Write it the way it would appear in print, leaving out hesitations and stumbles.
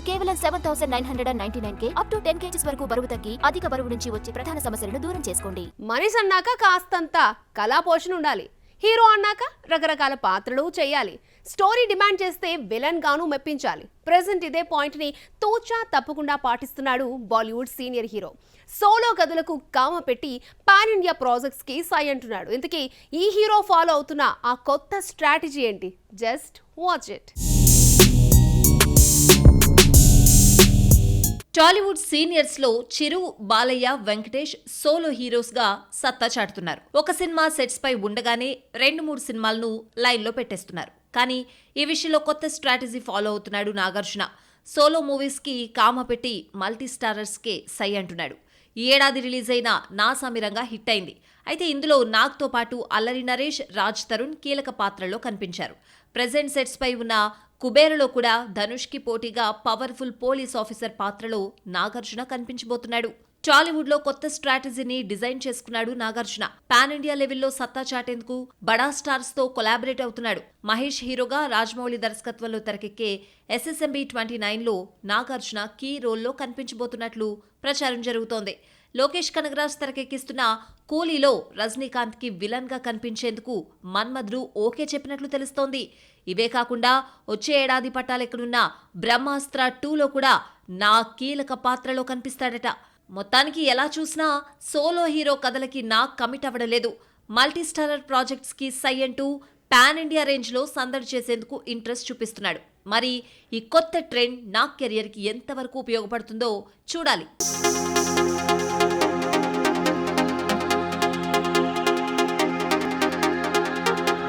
కేవలం 7,999K up to 10 kgs వరకు బరువు తగ్గి అధిక బరువు నుంచి వచ్చే ప్రధాన సమస్యలను దూరం చేసుకోండి. మనిషి అన్నాక కాస్తంత కళా పోషణ ఉండాలి. హీరో అన్నాక రకరకాల పాత్రలు చేయాలి. స్టోరీ డిమాండ్ చేస్తే విలన్ గాను మెప్పించాలి. ప్రెజెంట్ ఇదే పాయింట్ ని తూచా తప్పకుండా పాటిస్తున్నాడు బాలీవుడ్ సీనియర్ హీరో. సోలో కథలకు కామ పెట్టి పాన్ ఇండియా ప్రాజెక్ట్స్ కి సై అంటున్నాడు. ఇంతకీ ఈ హీరో ఫాలో అవుతున్న ఆ కొత్త స్ట్రాటజీ ఏంటి? Just watch it. Tollywood seniors లో చిరు, బాలయ్య, వెంకటేష్ సోలో హీరోస్ గా సత్తా చాటుతున్నారు. ఒక సినిమా సెట్స్ పై ఉండగానే 2-3 సినిమాలను లైన్ లో పెట్టేస్తున్నారు. కానీ ఈ విషయంలో కొత్త స్ట్రాటజీ ఫాలో అవుతున్నాడు నాగార్జున. సోలో మూవీస్ కి కామ పెట్టి మల్టీ స్టారర్స్ కే సై అంటున్నాడు. ఈ ఏడాది రిలీజ్ అయిన నా సమీరంగా హిట్ అయింది. అయితే ఇందులో నాగ్తో పాటు అల్లరి నరేష్, రాజ్ తరుణ్ కీలక పాత్రల్లో కనిపించారు. ప్రెజెంట్ సెట్స్ పై ఉన్న కుబేరలో కూడా ధనుష్ కి పోటీగా పవర్ఫుల్ పోలీస్ ఆఫీసర్ పాత్రలో నాగార్జున కనిపించబోతున్నాడు. టాలీవుడ్ లో కొత్త స్ట్రాటజీని డిజైన్ చేసుకున్నాడు నాగార్జున. పాన్ ఇండియా లెవెల్లో సత్తా చాటేందుకు బడా స్టార్స్ తో కొలాబరేట్ అవుతున్నాడు. మహేష్ హీరోగా, రాజమౌళి దర్శకత్వంలో తెరకెక్కే SSMB 29లో నాగార్జున కీ రోల్లో కనిపించబోతున్నట్లు ప్రచారం జరుగుతోంది. లోకేష్ కనగరాజ్ తెరకెక్కిస్తున్న కూలీలో రజనీకాంత్ కి విలన్ గా కనిపించేందుకు మన్మధుడు ఓకే చెప్పినట్లు తెలుస్తోంది. ఇవే కాకుండా వచ్చే ఏడాది పట్టాలెక్కడున్న బ్రహ్మాస్త్ర 2లో కూడా నా కీలక పాత్రలో కనిపిస్తాడట. మొత్తానికి ఎలా చూసినా సోలో హీరో కథలకి నాగ్ కమిట్ అవ్వడలేదు. మల్టీ స్టారర్ ప్రాజెక్ట్స్ కి సై అంటూ పాన్ ఇండియా రేంజ్ లో సందడి చేసేందుకు ఇంట్రెస్ట్ చూపిస్తున్నాడు. మరి ఈ కొత్త ట్రెండ్ నాగ్ కెరియర్ కి ఎంతవరకు ఉపయోగపడుతుందో చూడాలి.